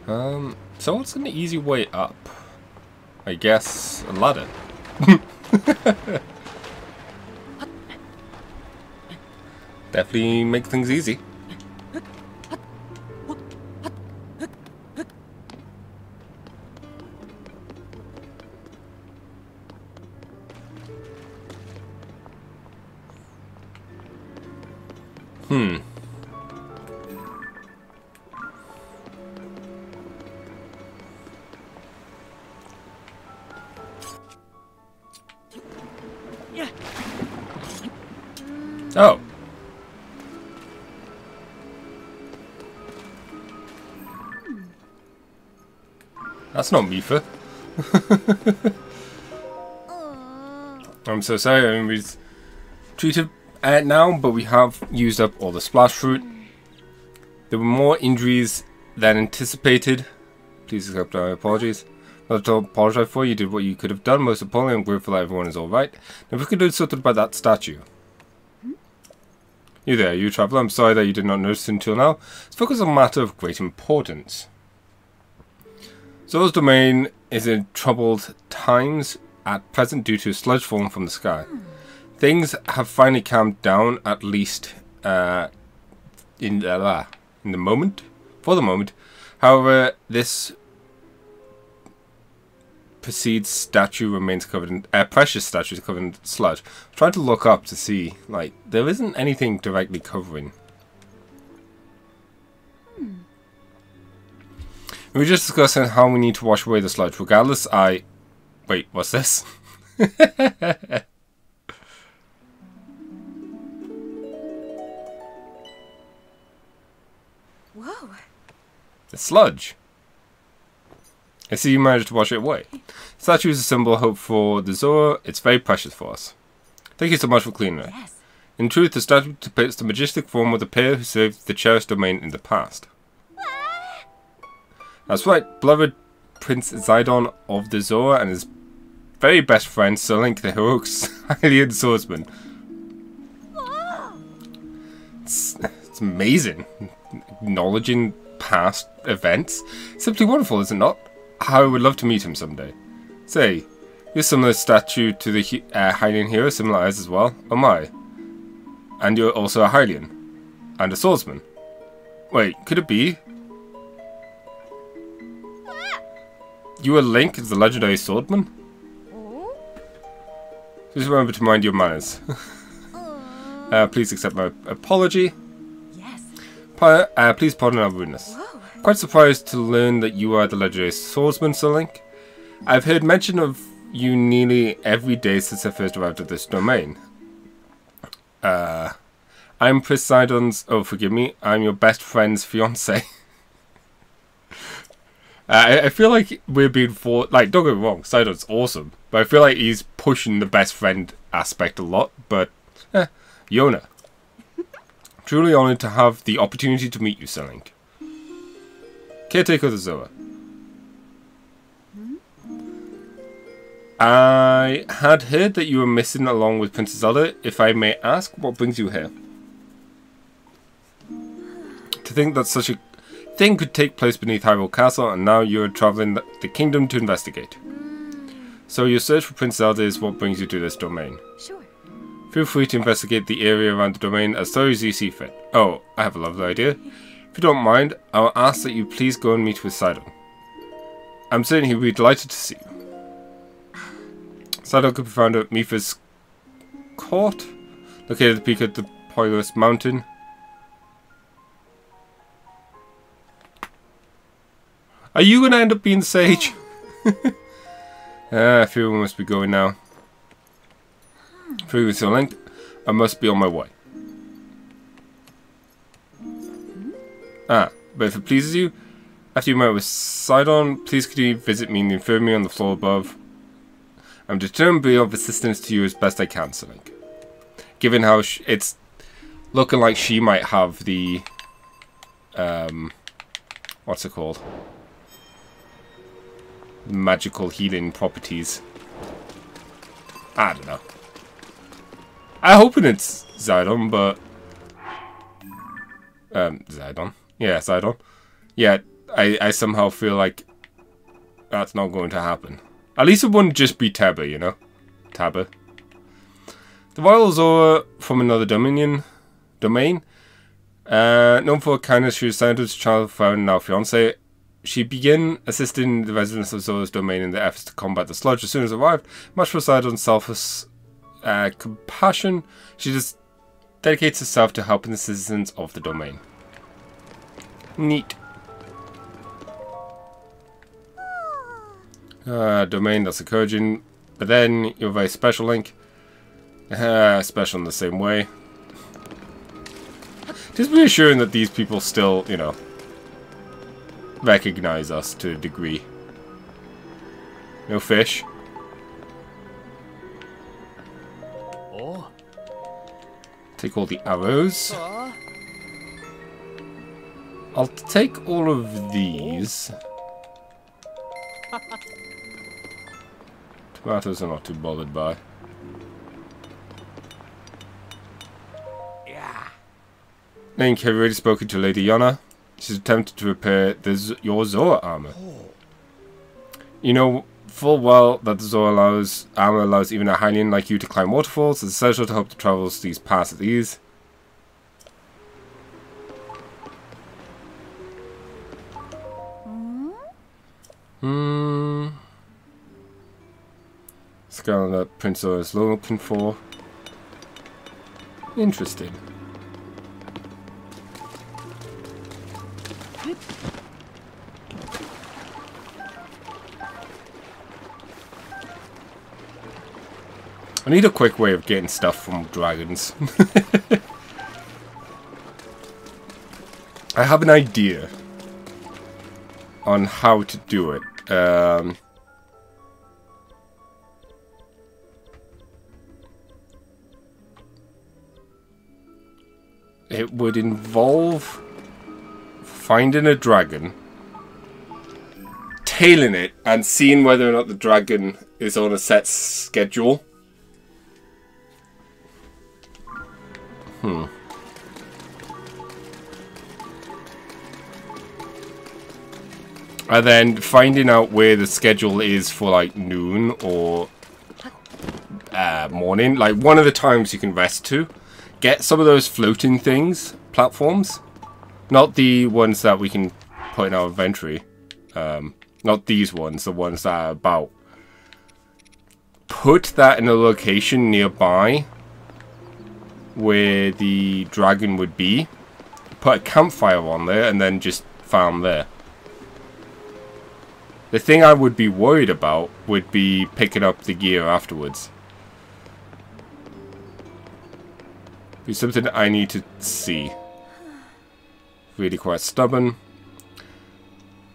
So what's an easy way up? I guess a ladder. Definitely make things easy. Oh. That's not Mifa. I'm so sorry, I mean, we've treated now, but we have used up all the splash fruit. There were more injuries than anticipated. Please accept our apologies. Not to apologize for, you did what you could have done. Most importantly, I'm grateful that everyone is alright. Now, if we could do something about that statue. You there, you traveller. I'm sorry that you did not notice until now. Let's focus on a matter of great importance. Zora's domain is in troubled times at present due to sludge falling from the sky. Things have finally calmed down, at least in the moment. For the moment. However, this precious statue remains covered in precious statues covered in sludge. I'm trying to look up to see, like, there isn't anything directly covering. We were just discussing how we need to wash away the sludge. Regardless, wait, what's this? Whoa. The sludge. I see you managed to wash it away. The statue is a symbol of hope for the Zora. It's very precious for us. Thank you so much for cleaning it. Yes. In truth, the statue depicts the majestic form of the pair who served the cherished domain in the past. That's right, beloved Prince Zidon of the Zora and his very best friend Sir Link, the heroic Hylian swordsman. It's amazing. Acknowledging past events. Simply wonderful, is it not? I would love to meet him someday. Say, you're a similar statue to the Hylian hero, similar eyes as well. Oh my. And you're also a Hylian. And a swordsman. Wait, could it be? You are Link, the legendary swordsman? Just remember to mind your manners. Please accept my apology. Yes. Please pardon our rudeness. Quite surprised to learn that you are the legendary swordsman, Sir Link. I've heard mention of you nearly every day since I first arrived at this domain. I'm Prince Sidon's... Oh, forgive me. I'm your best friend's fiancé. I feel like we're being like, don't get me wrong, Sidon's awesome. But I feel like he's pushing the best friend aspect a lot. But, Yona. Truly honoured to have the opportunity to meet you, Sir Link. Caretaker of the Zora. I had heard that you were missing along with Princess Zelda. If I may ask, what brings you here? To think that such a thing could take place beneath Hyrule Castle, and now you're travelling the kingdom to investigate. So your search for Princess Zelda is what brings you to this domain. Sure. Feel free to investigate the area around the domain as thoroughly as you see fit. Oh, I have a lovely idea. If you don't mind, I'll ask that you please go and meet with Sidon. I'm certain he'll be delighted to see you. Sidon could be found at Mifa's court, located at the peak of the Poilus Mountain. Are you going to end up being the sage? I feel we must be going now. Free with your link, I must be on my way. But if it pleases you, after you met with Sidon, please could you visit me in the infirmary on the floor above. I'm determined to be of assistance to you as best I can, Sir Link. Given how it's looking like she might have the... what's it called? Magical healing properties. I don't know. I'm hoping it's Zidon, but... Zidon? Yeah, Zidon. Yeah, I somehow feel like that's not going to happen. At least it wouldn't just be Taba, you know? Taba. The royal Zora from another domain, known for her kindness, she was signed to child found now fiance. She began assisting the residents of Zora's domain in their efforts to combat the sludge as soon as it arrived. Much for side on selfless compassion, she just dedicates herself to helping the citizens of the domain. Neat. Domain, that's encouraging. But then, you're very special, Link. Special in the same way. Just reassuring that these people still, you know, recognize us to a degree. No fish. Oh. Take all the arrows. I'll take all of these. Tomatoes I'm not too bothered by. Yeah. Link, have you already spoken to Lady Yona? She's attempted to repair your Zora armor. You know full well that the Zora armor allows even a Hylian like you to climb waterfalls. It's essential to hope to travel these paths with ease. Scarlet that Prince Zora is looking for. Interesting. I need a quick way of getting stuff from dragons. I have an idea on how to do it. It would involve finding a dragon, tailing it, and seeing whether or not the dragon is on a set schedule. And then finding out where the schedule is for like noon or morning. Like one of the times you can rest to. Get some of those floating things, platforms. Not the ones that we can put in our inventory. Not these ones, the ones that are about. Put that in a location nearby where the dragon would be. Put a campfire on there and then just farm there. The thing I would be worried about would be picking up the gear afterwards. Be something I need to see. Really quite stubborn.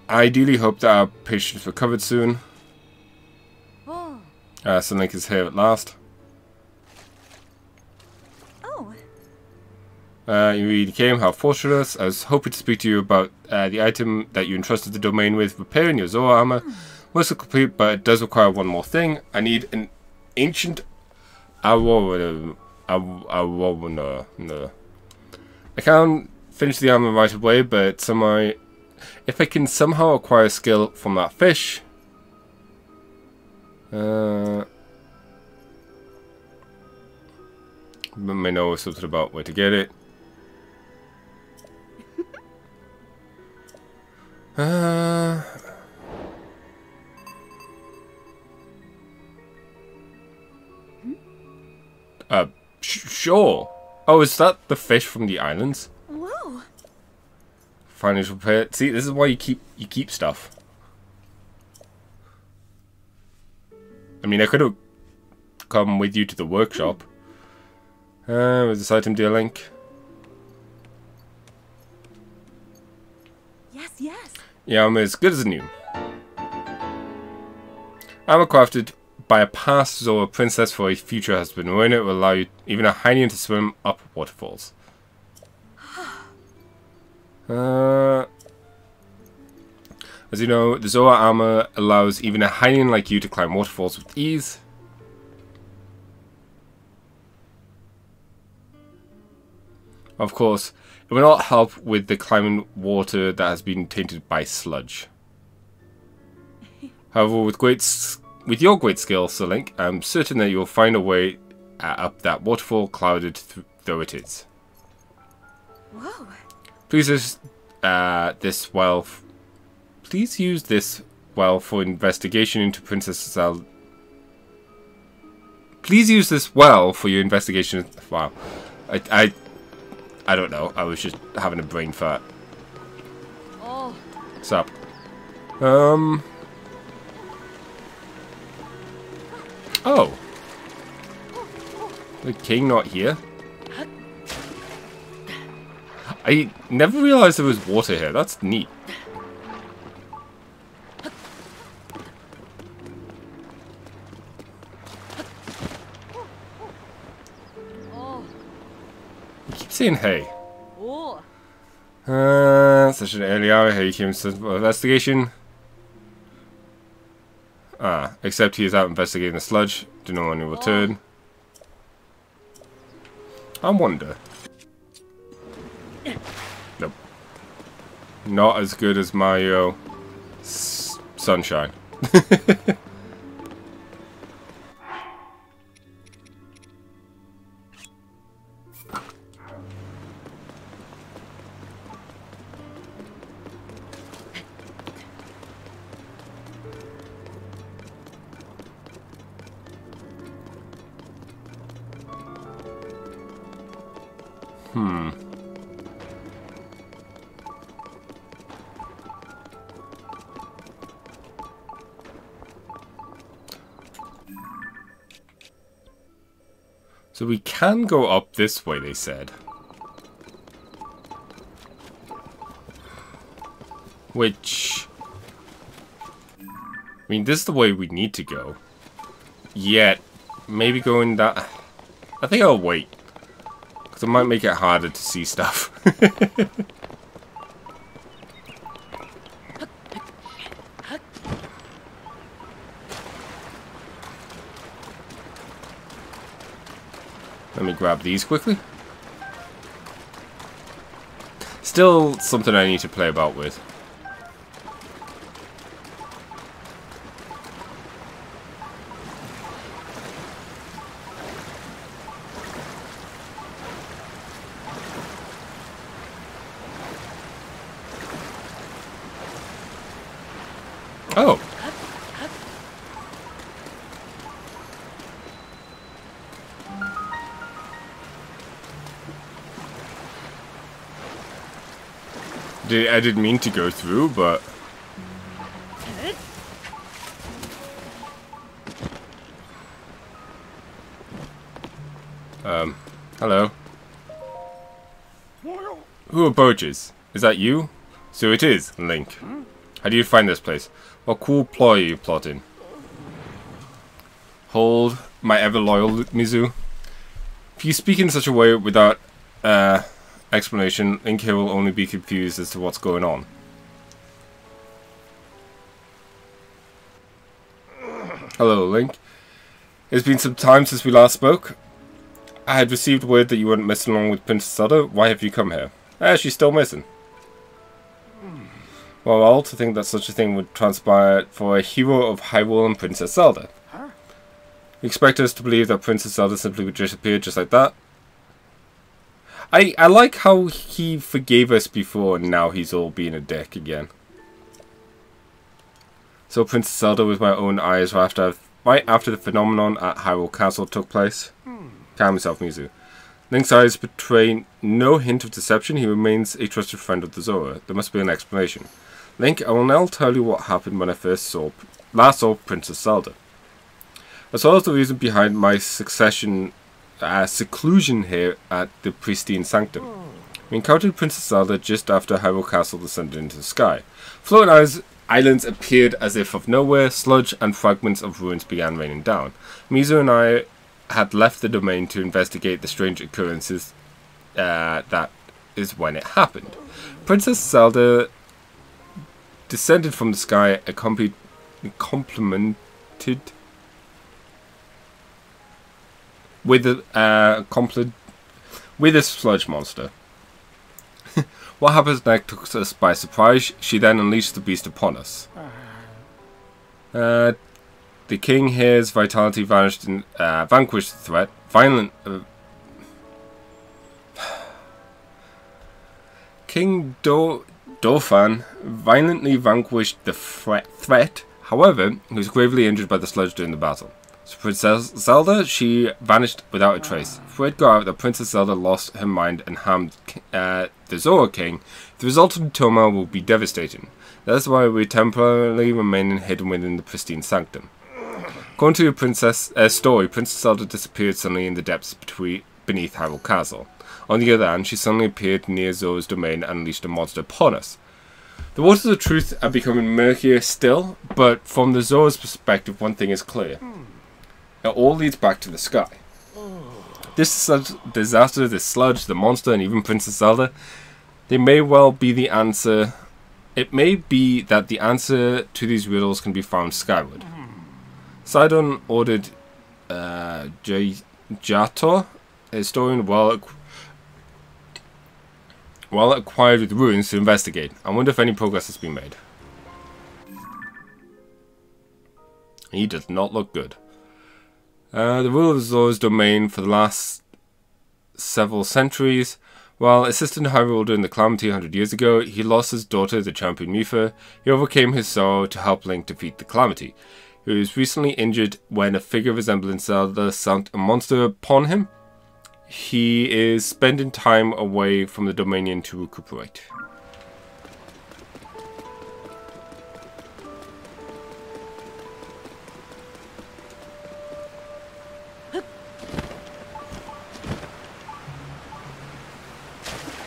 I ideally hope that our patient's recovered soon. So Link is here at last. You really came, how fortunate. I was hoping to speak to you about the item that you entrusted the domain with, repairing your Zora armor. Most complete, but it does require one more thing. I need an ancient Aurora. No. I can't finish the armor right away, but somehow, if I can somehow acquire skill from that fish, I may know something about where to get it. Sure. Oh, is that the fish from the islands? Whoa. Finally prepared. See, this is why you keep stuff. I mean, I could have come with you to the workshop. With this item, dear Link. Yes. Yeah, I'm as good as new. Armor crafted by a past Zora princess for a future husband. Wearing it will allow you, even a Hylian, to swim up waterfalls. As you know, the Zora armor allows even a Hylian like you to climb waterfalls with ease. Of course, it will not help with the climbing water that has been tainted by sludge. However, with your great skill, Sir Link, I'm certain that you'll find a way up that waterfall, clouded though it is. Whoa. Please use this well. Please use this well for investigation into Princess Zelda. Please use this well for your investigation. Wow, I don't know. I was just having a brain fart. Oh. What's up? Oh. The king not here? I never realized there was water here. That's neat. I keep saying hey. Oh. Such an early hour. Here came some investigation. Except he is out investigating the sludge. Do not want to return. I wonder. Nope. Not as good as Mario Sunshine. So we can go up this way, they said. Which... I mean, this is the way we need to go. Yet, maybe going that... I think I'll wait. Because it might make it harder to see stuff. Let me grab these quickly. Still something I need to play about with. Oh. I didn't mean to go through, but... hello. Who approaches? Is that you? So it is, Link. How do you find this place? What cool ploy are you plotting? Hold, my ever-loyal Mizu. If you speak in such a way without, explanation, Link here will only be confused as to what's going on. Hello, Link. It's been some time since we last spoke. I had received word that you weren't missing along with Princess Zelda. Why have you come here? She's still missing. Well, to think that such a thing would transpire for a hero of Hyrule and Princess Zelda. You expect us to believe that Princess Zelda simply would disappear just like that? I like how he forgave us before and now he's all being a dick again. So Princess Zelda with my own eyes right after the phenomenon at Hyrule Castle took place. Calm yourself, Mizu. Link's eyes betray no hint of deception. He remains a trusted friend of the Zora. There must be an explanation. Link, I will now tell you what happened when I last saw Princess Zelda. As well as the reason behind my seclusion here at the pristine sanctum. We encountered Princess Zelda just after Hyrule Castle descended into the sky. Floating islands appeared as if of nowhere, sludge and fragments of ruins began raining down. Mizu and I had left the domain to investigate the strange occurrences. That is when it happened. Princess Zelda descended from the sky, complemented with a sludge monster. What happens next took us by surprise. She then unleashed the beast upon us. The king hears vitality vanished and vanquished the threat. King Dauphin violently vanquished the threat. However, he was gravely injured by the sludge during the battle. So Princess Zelda, she vanished without a trace. Word got out that Princess Zelda lost her mind and harmed the Zora king. The resultant turmoil will be devastating. That's why we temporarily remain hidden within the pristine sanctum. According to the princess story, Princess Zelda disappeared suddenly in the depths beneath Hyrule Castle. On the other hand, she suddenly appeared near Zora's domain and unleashed a monster upon us. The waters of truth are becoming murkier still, but from the Zora's perspective, one thing is clear. It all leads back to the sky. This disaster, this sludge, the monster, and even Princess Zelda, they may well be the answer. It may be that the answer to these riddles can be found skyward. Sidon ordered Jator, a historian well acquired with ruins, to investigate. I wonder if any progress has been made. He does not look good. The rule of Zora's domain for the last several centuries. While assisting Hyrule during the Calamity 100 years ago, he lost his daughter, the champion Mifa. He overcame his sorrow to help Link defeat the Calamity. He was recently injured when a figure resembling Zelda sent a monster upon him. He is spending time away from the Dominion to recuperate.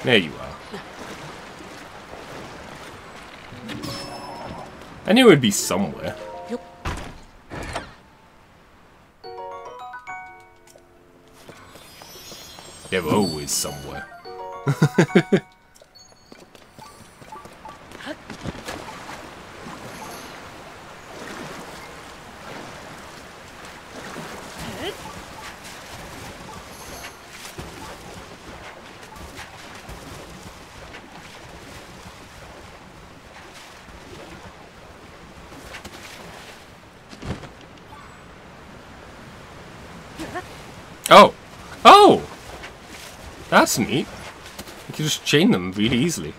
There you are. I knew it would be somewhere. They're always somewhere. Oh! Oh! That's neat. You can just chain them really easily.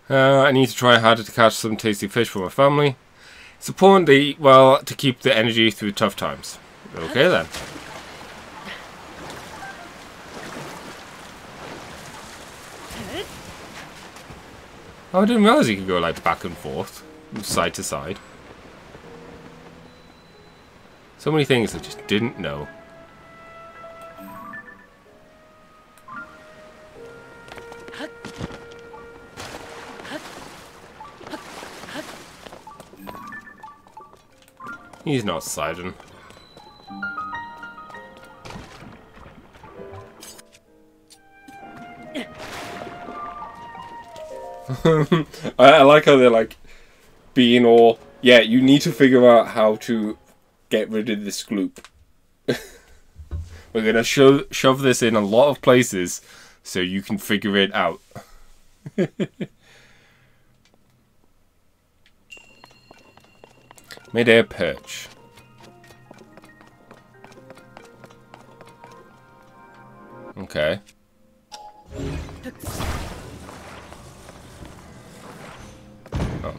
I need to try harder to catch some tasty fish for my family. It's important they eat well to keep the energy through tough times. Okay then. Oh, I didn't realize you could go like back and forth, side to side. So many things I just didn't know. He's not Sidon. I like how they're like being all, yeah, you need to figure out how to get rid of this gloop. We're gonna shove this in a lot of places so you can figure it out. Mid-air perch. Okay. Oh.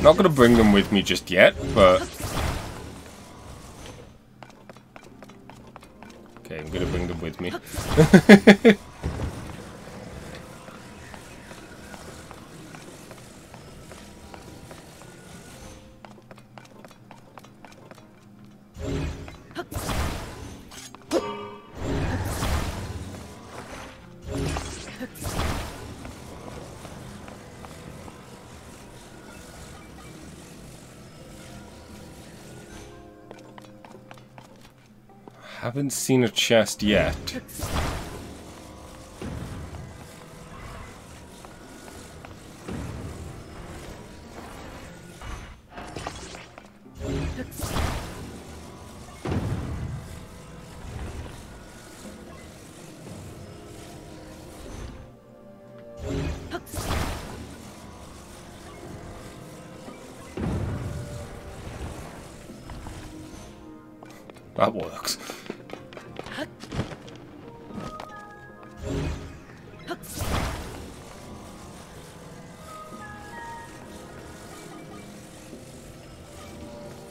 Not gonna bring them with me just yet, but okay, I'm gonna bring them with me. haven't seen a chest yet. That works.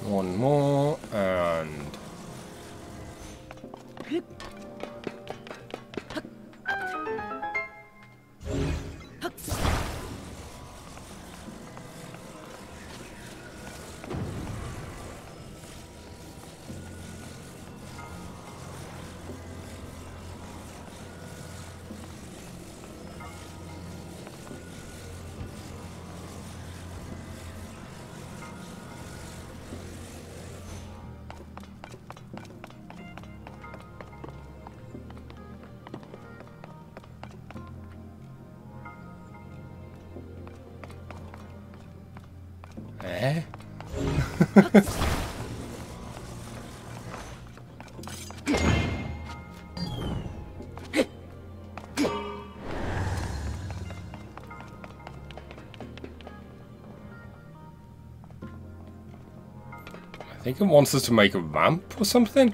One more, and... Eh? I think it wants us to make a ramp or something.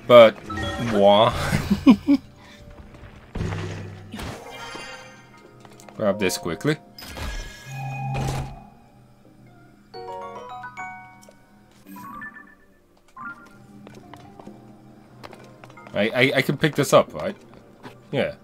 But why? Grab this quickly. I can pick this up, right? Yeah.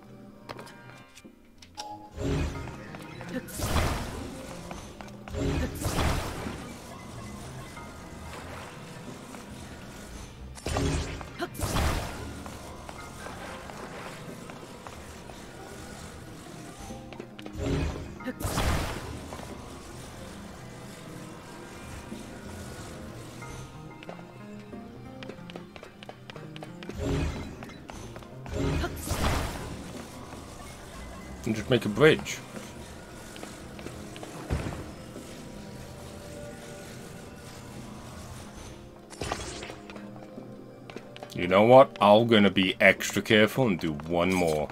And just make a bridge. You know what? I'm gonna be extra careful and do one more.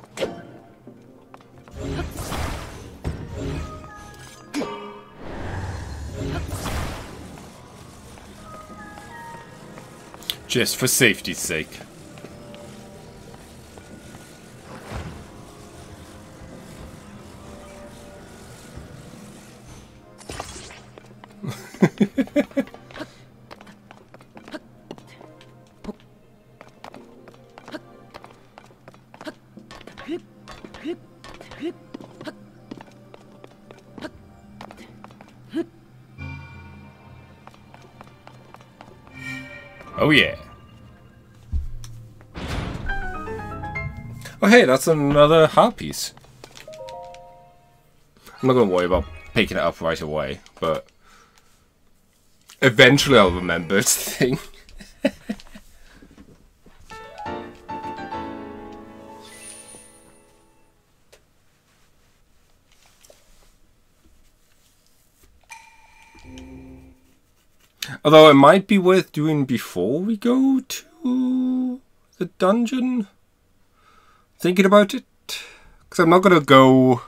Just for safety's sake. Oh yeah. Oh hey, that's another heart piece. I'm not gonna worry about picking it up right away, but eventually I'll remember it's the thing. Although it might be worth doing before we go to the dungeon. Thinking about it. Because I'm not going to go...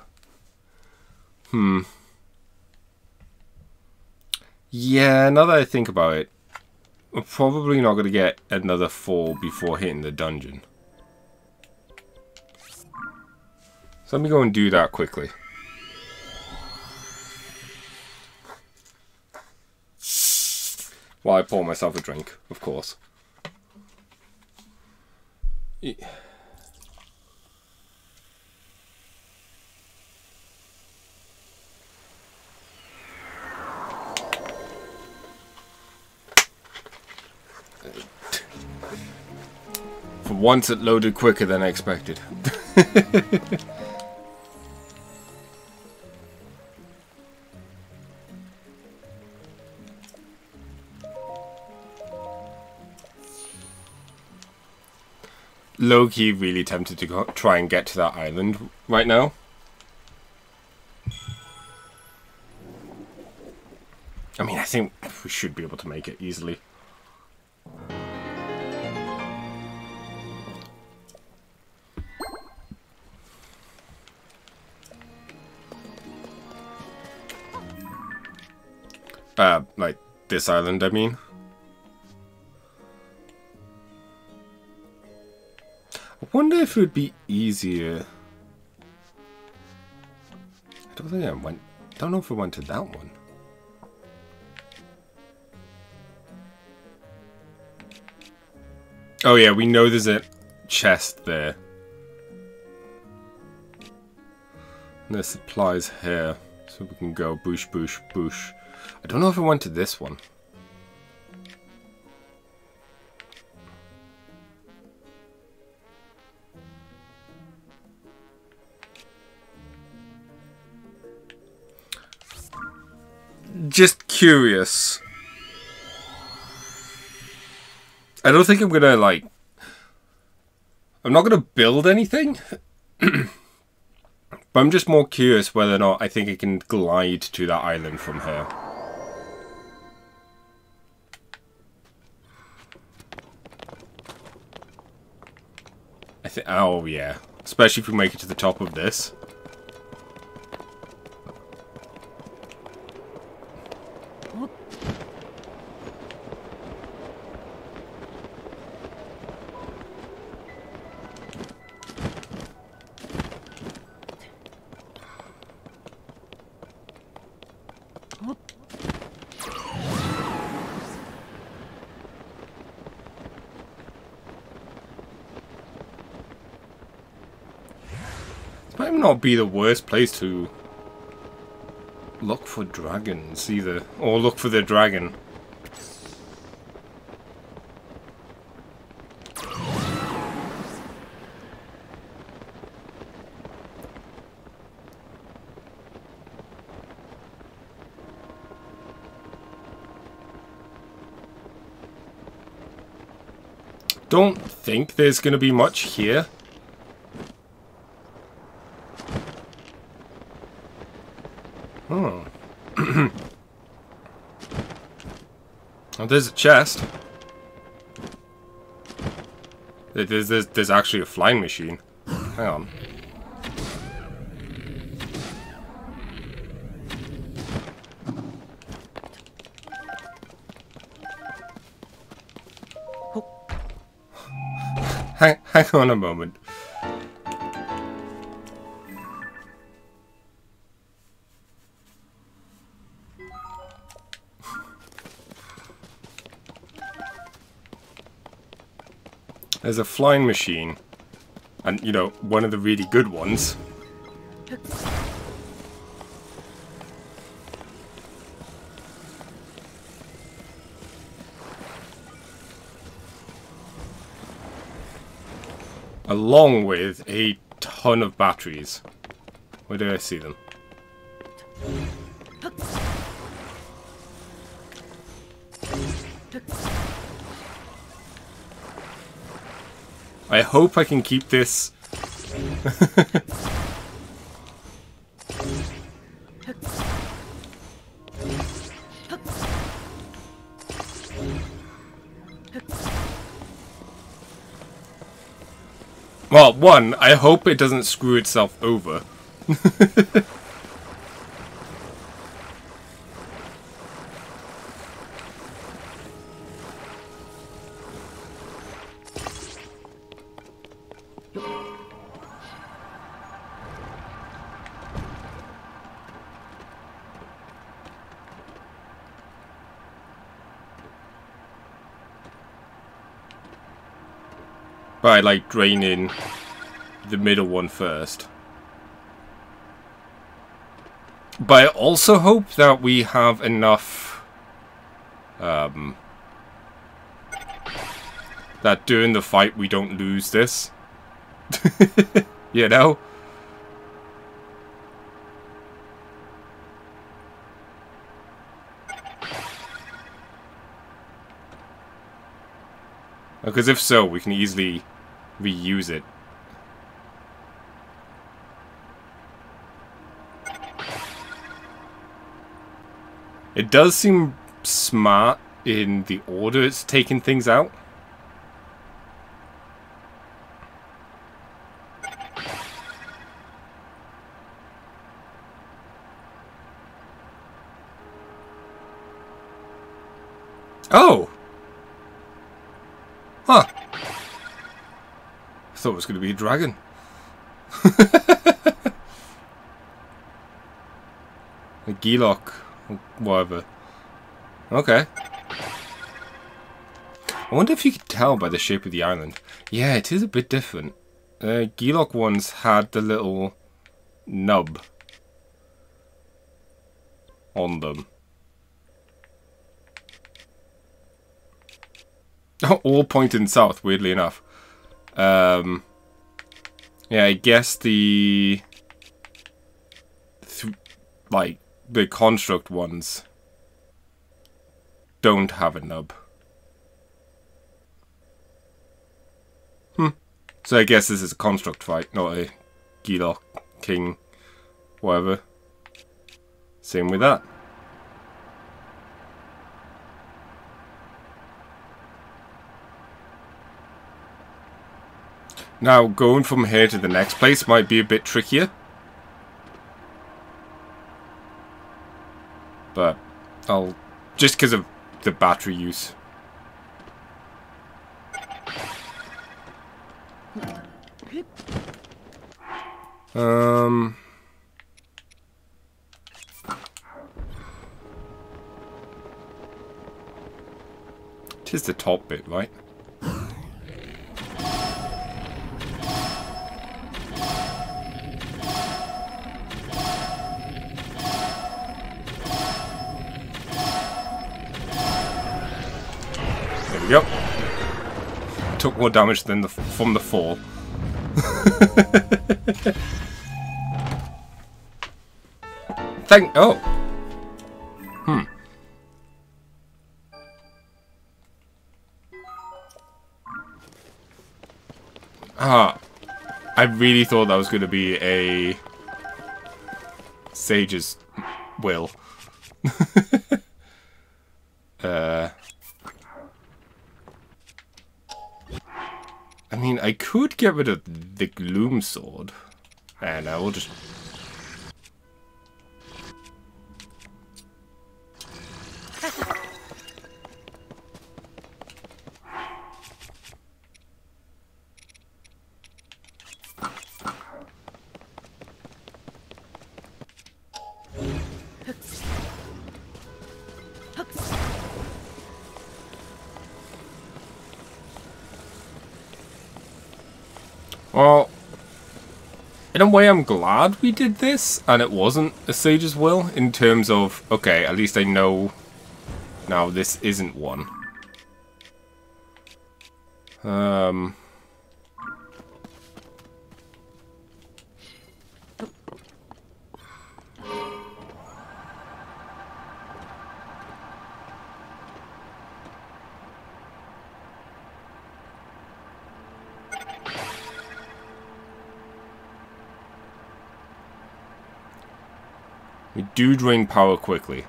Yeah, now that I think about it, I'm probably not going to get another 4 before hitting the dungeon. So let me go and do that quickly. While I pour myself a drink, of course. Yeah. For once it loaded quicker than I expected. low-key really tempted to try and get to that island right now. I mean, I think we should be able to make it easily. Like this island, I mean. I wonder if it would be easier. I don't think I went. Don't know if I went to that one. Oh yeah, we know there's a chest there. And there's supplies here, so we can go boosh, boosh, boosh. I don't know if I went to this one. Just curious. I don't think I'm gonna, like... I'm not gonna build anything. But I'm just more curious whether or not I think I can glide to that island from here. Oh yeah. Especially if we make it to the top of this. Might not be the worst place to look for dragons either, or look for the dragon. Don't think there's going to be much here. Oh. Oh, there's a chest. There's actually a flying machine. Hang on. Hang on a moment. There's a flying machine, and you know, one of the really good ones. Along with a ton of batteries. Where do I see them? I hope I can keep this. Well, one, I hope it doesn't screw itself over. By like draining the middle one first. But I also hope that we have enough that during the fight we don't lose this. You know? Because if so, we can easily reuse it. It does seem smart in the order it's taking things out. Oh! Huh. I thought it was going to be a dragon. A Geelok. Whatever. Okay. I wonder if you could tell by the shape of the island. Yeah, it is a bit different. Geelok ones had the little nub on them. All pointing south, weirdly enough. Yeah, I guess the construct ones don't have a nub. So I guess this is a construct fight, not a Geelok King, whatever. Same with that. Now, going from here to the next place might be a bit trickier. But I'll... just because of the battery use. Tis the top bit, right? There we go. Took more damage than from the fall. Oh. I really thought that was going to be a Sage's will. I mean, I could get rid of the Gloom Sword. And I will just... Well, in a way I'm glad we did this, and it wasn't a Sage's Will, in terms of, okay, at least I know now this isn't one. We do drain power quickly.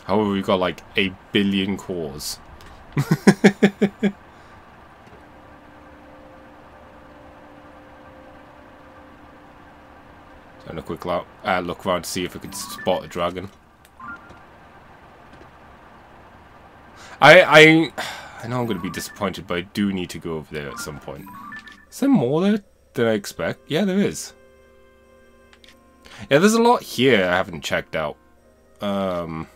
However, we've got like 8 billion cores. Having a quick look around to see if we could spot a dragon. I know I'm going to be disappointed, but I do need to go over there at some point. Is there more there than I expect? Yeah, there is. Yeah, there's a lot here I haven't checked out. It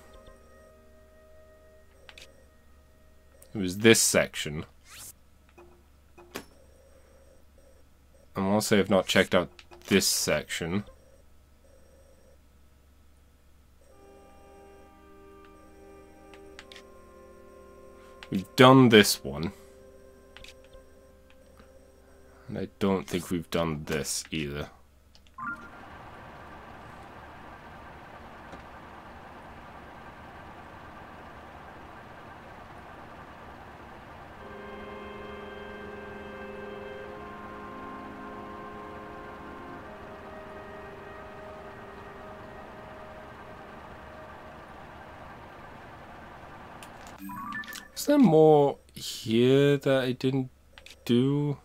was this section. And also I've not checked out this section. We've done this one. And I don't think we've done this either. Is there more here that I didn't do?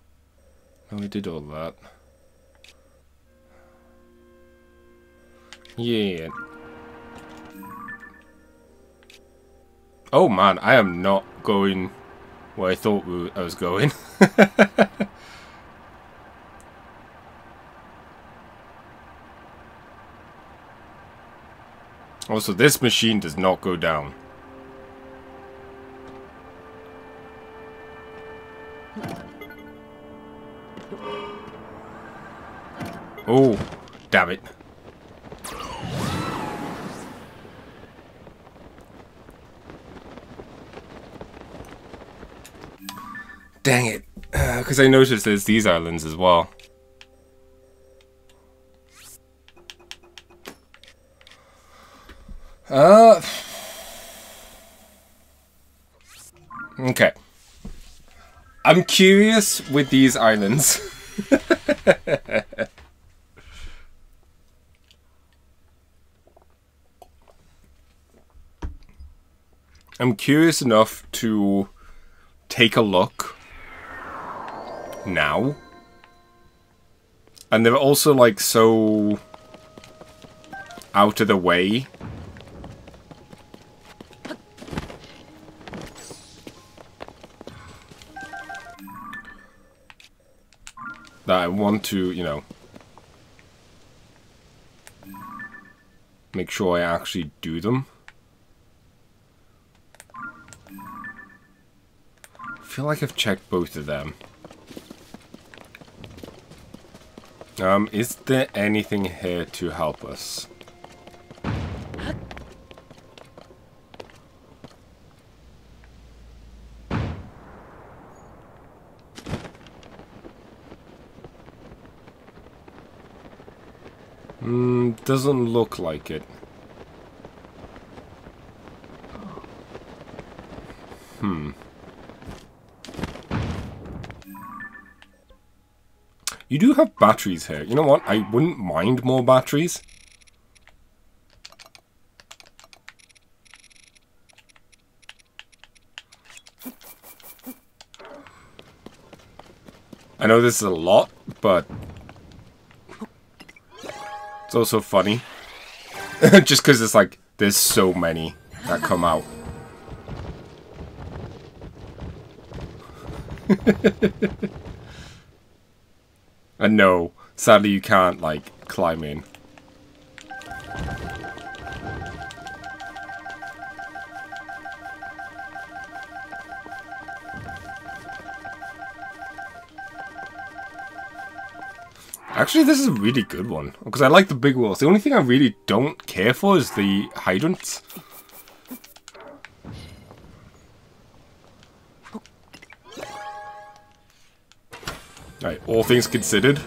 No, we did all that. Yeah. Oh man, I am not going where I thought I was going. Also, this machine does not go down. Oh, damn it. Dang it. Because I noticed there's these islands as well. Okay. I'm curious with these islands. I'm curious enough to take a look now. And they're also like so out of the way. That I want to, you know, make sure I actually do them. I feel like I've checked both of them. Is there anything here to help us? Doesn't look like it. You do have batteries here. You know what? I wouldn't mind more batteries. I know this is a lot, but it's also funny. Just because it's like, there's so many that come out. And no, sadly you can't, like, climb in. Actually, this is a really good one, because I like the big walls. The only thing I really don't care for is the hydrants. Right, all things considered.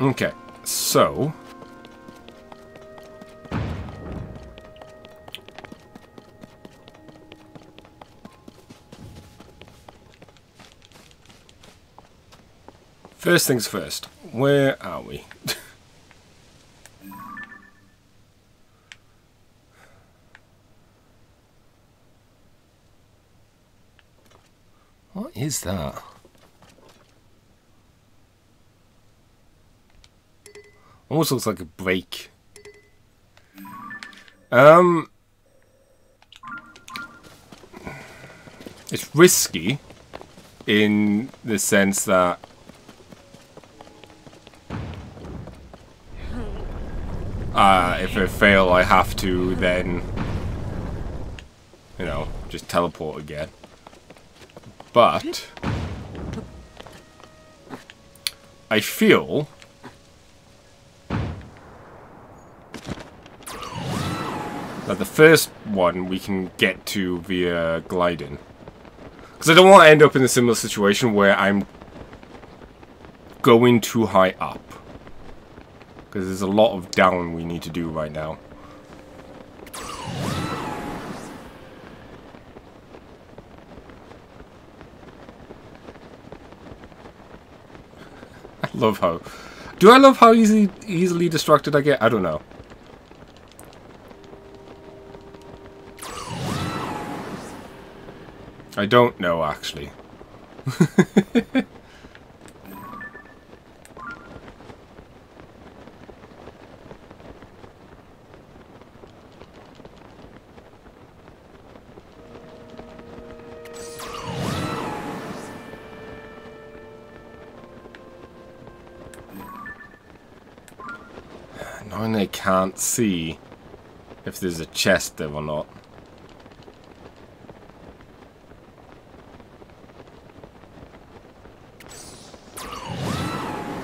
Okay, so... First things first, where are we? What is that? Almost looks like a break. It's risky in the sense that if I fail, I have to then, you know, just teleport again. But I feel that the first one we can get to via gliding. Because I don't want to end up in a similar situation where I'm going too high up. Because there's a lot of down we need to do right now. I love how Do I love how easily distracted I get? I don't know. I don't know, actually. Knowing I can't see if there's a chest there or not.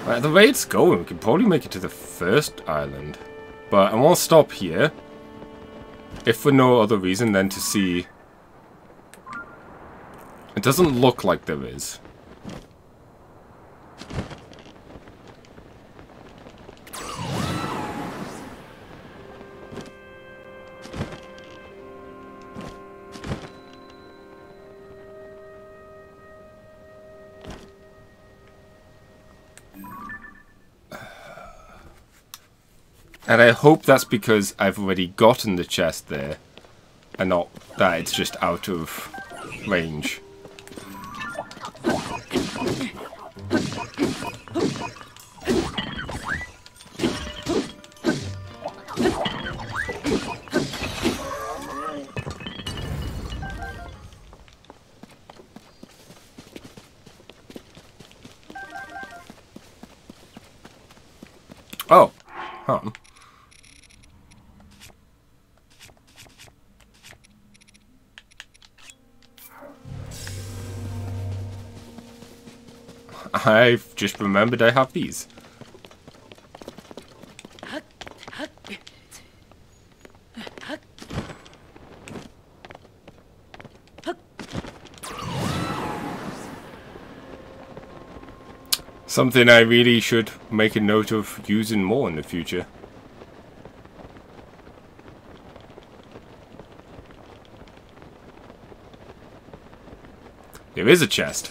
At the way it's going, we can probably make it to the first island. But I won't stop here. If for no other reason than to see... It doesn't look like there is. And I hope that's because I've already gotten the chest there, and not that it's just out of range. Oh, huh. I've just remembered I have these. Something I really should make a note of using more in the future. There is a chest.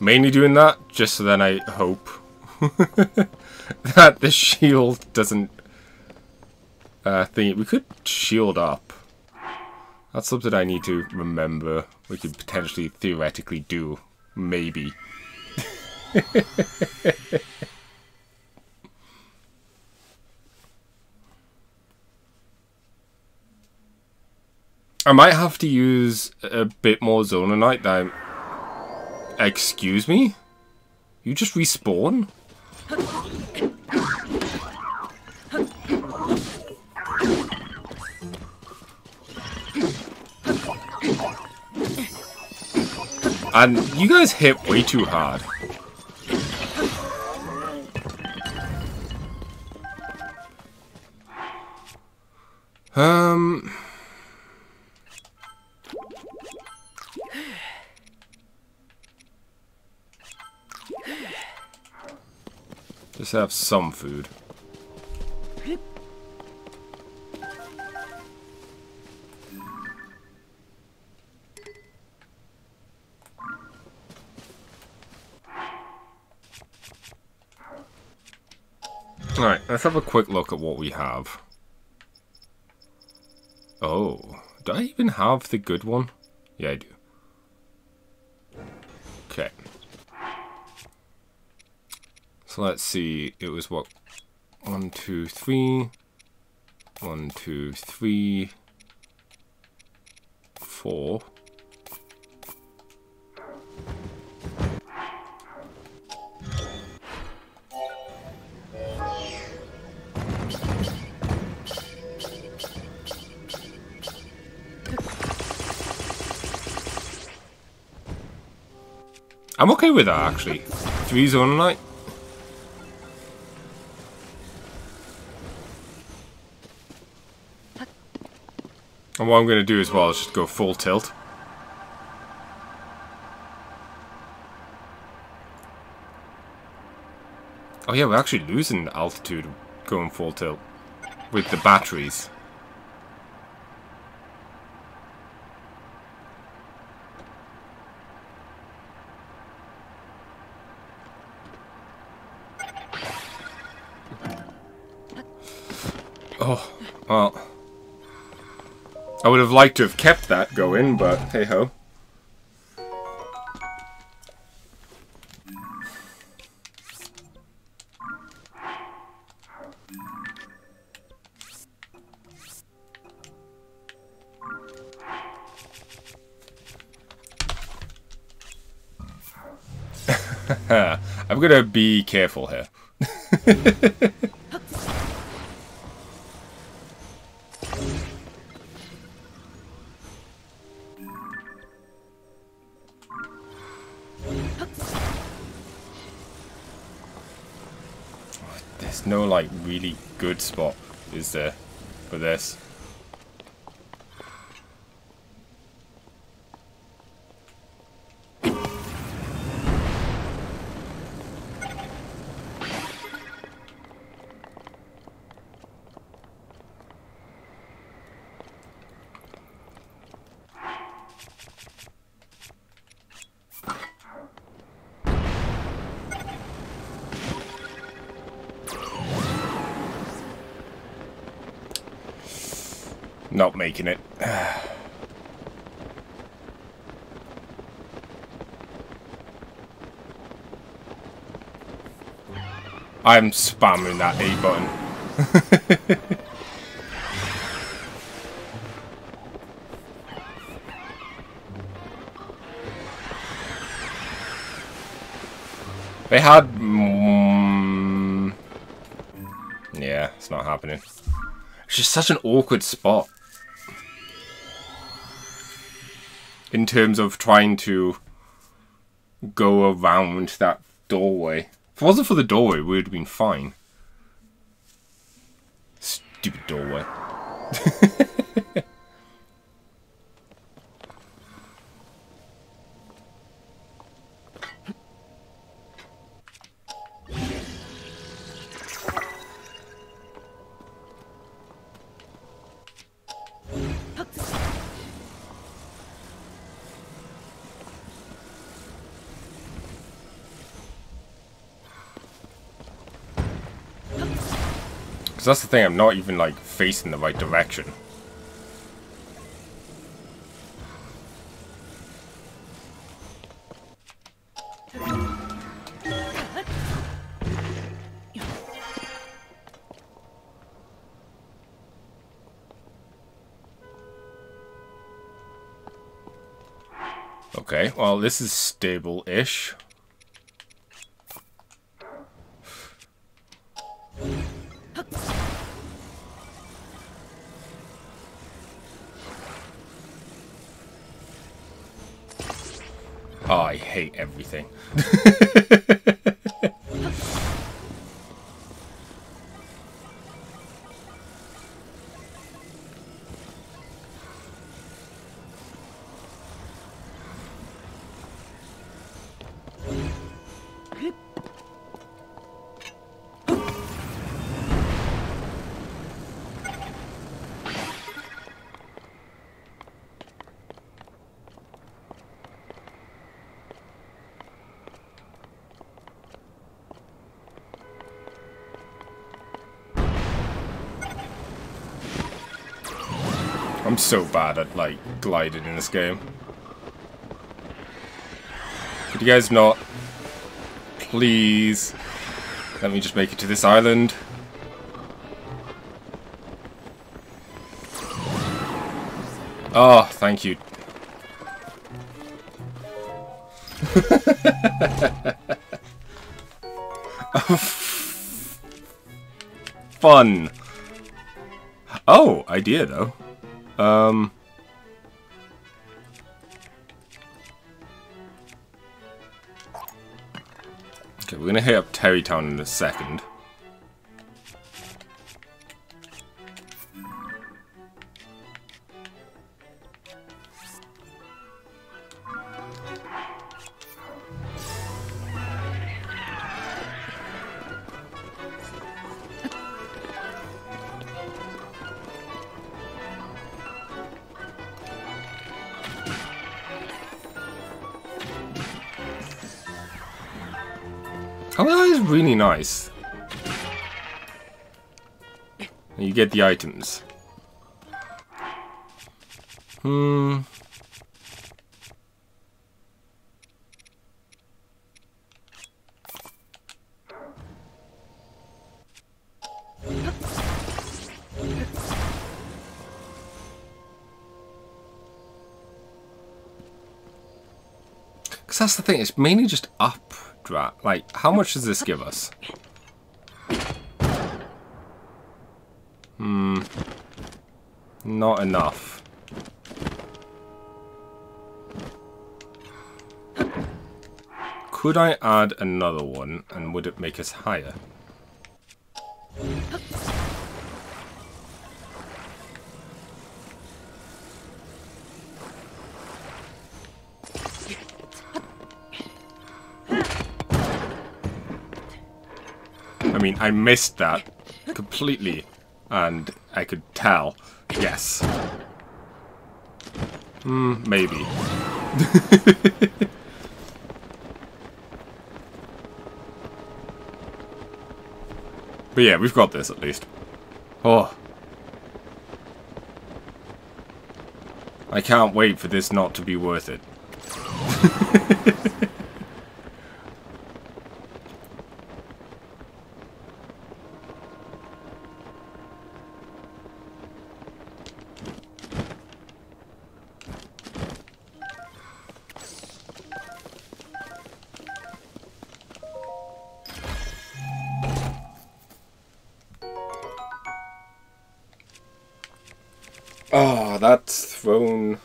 Mainly doing that just so then I hope that the shield doesn't think we could shield up. That's something I need to remember. We could potentially theoretically do, maybe. I might have to use a bit more Zononite than... Excuse me? You just respawn? And you guys hit way too hard. Just have some food. Alright, let's have a quick look at what we have. Oh, do I even have the good one? Yeah, I do. Okay. So let's see, it was what? 1, 2, 3. 1, 2, 3. 4. I'm okay with that, actually. 3 Zononite. And what I'm going to do as well is just go full tilt. Oh yeah, we're actually losing altitude going full tilt with the batteries. Oh, well. I would have liked to have kept that going, but hey ho. I'm gonna be careful here. There's no like really good spot, is there, for this? Not making it. I'm spamming that A button. They had... yeah, it's not happening. It's just such an awkward spot. In terms of trying to go around that doorway. If it wasn't for the doorway, we would have been fine. Stupid doorway. That's the thing, I'm not even like facing the right direction. Okay, well this is stable-ish. Oh, I hate everything. I'm so bad at, like, gliding in this game. Could you guys not... please... let me just make it to this island? Oh, thank you. Fun. Oh, idea though. Okay, we're gonna hit up Terrytown in a second. really nice. And you get the items. Because that's the thing, it's mainly just updraft. Like, how much does this give us? Not enough. Could I add another one, and would it make us higher? I mean, I missed that completely, and I could tell. Yes. Maybe. But yeah, we've got this at least. Oh. I can't wait for this not to be worth it. Oh, that's thrown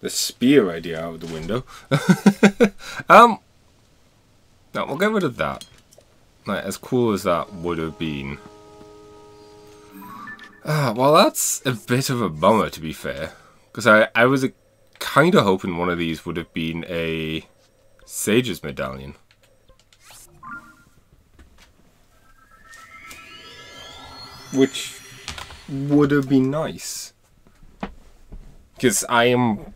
the spear idea out of the window. No, we'll get rid of that. Like, as cool as that would have been. Well, that's a bit of a bummer, to be fair. Because I was kind of hoping one of these would have been a Sage's Medallion. Which would have been nice. Because I am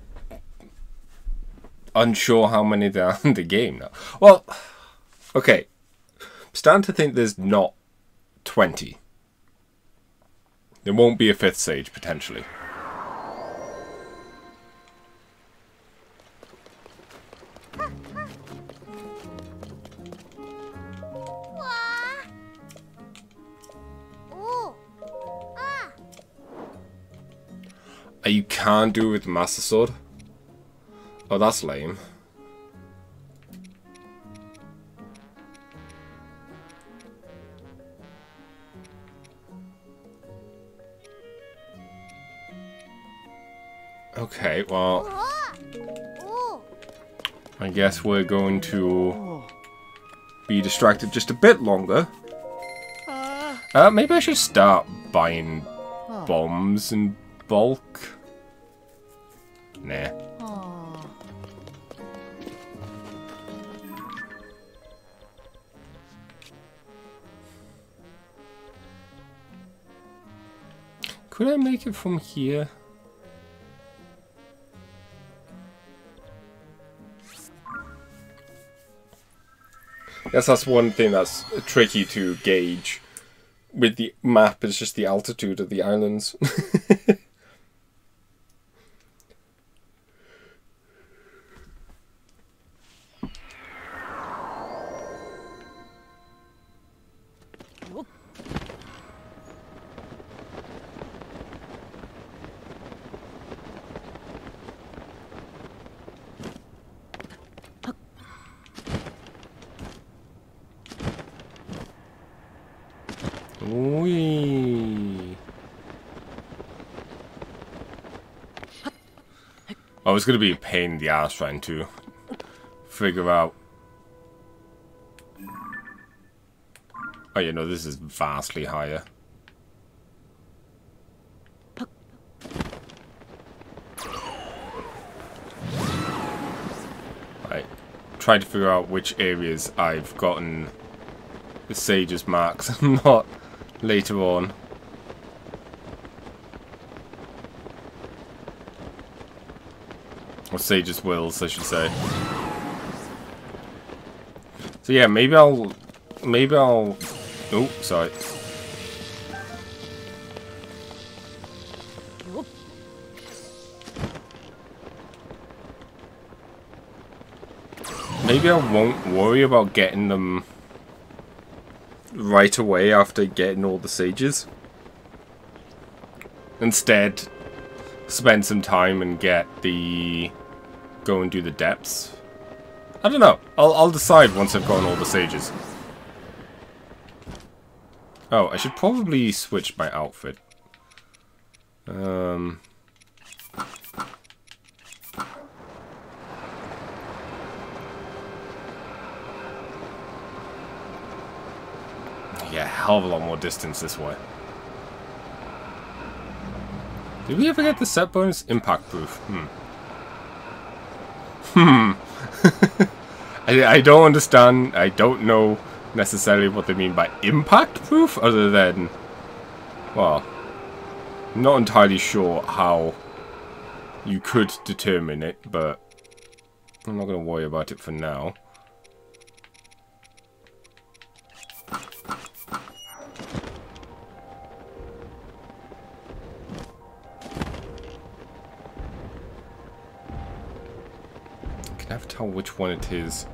unsure how many there are in the game now. Well, okay. Stand to think there's not 20. There won't be a 5th Sage, potentially. You can't do it with the Master Sword? Oh, that's lame. Okay, well, I guess we're going to be distracted just a bit longer. Maybe I should start buying bombs in bulk. Nah. Could I make it from here? Guess that's one thing that's tricky to gauge with the map, is just the altitude of the islands. Whee. Oh, it's going to be a pain in the ass trying to figure out. Oh, yeah, no, this is vastly higher. Right. Trying to figure out which areas I've gotten the Sage's marks, not later on. Or Sage's wills, I should say. So yeah, maybe I'll... Oh, sorry. Maybe I won't worry about getting them right away after getting all the sages. Instead, spend some time and get the... go and do the depths. I don't know. I'll decide once I've gotten all the sages. Oh, I should probably switch my outfit. Yeah, hell of a lot more distance this way. Did we ever get the set bonus? Impact proof. I don't understand. I don't know necessarily what they mean by impact proof, other than... well, I'm not entirely sure how you could determine it, but I'm not going to worry about it for now. I can never tell which one it is.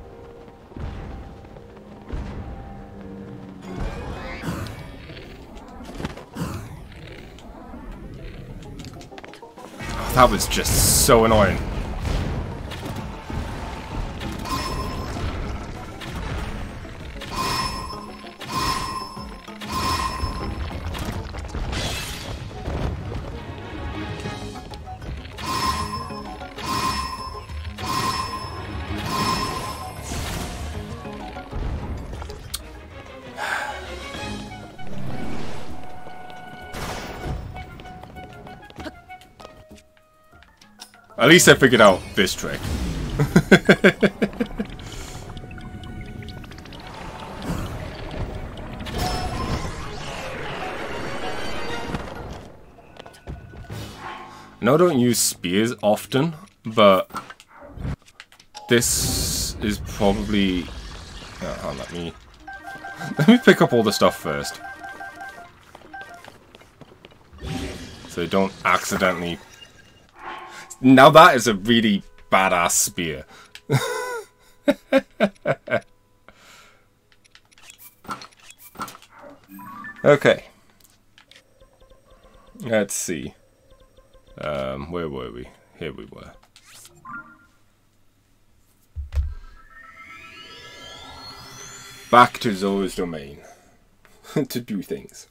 Oh, that was just so annoying. At least I figured out this trick. I don't use spears often, but this is probably... oh, let me pick up all the stuff first. So I don't accidentally... Now that is a really badass spear. Okay. Let's see. Where were we? Here we were. Back to Zora's domain. To do things.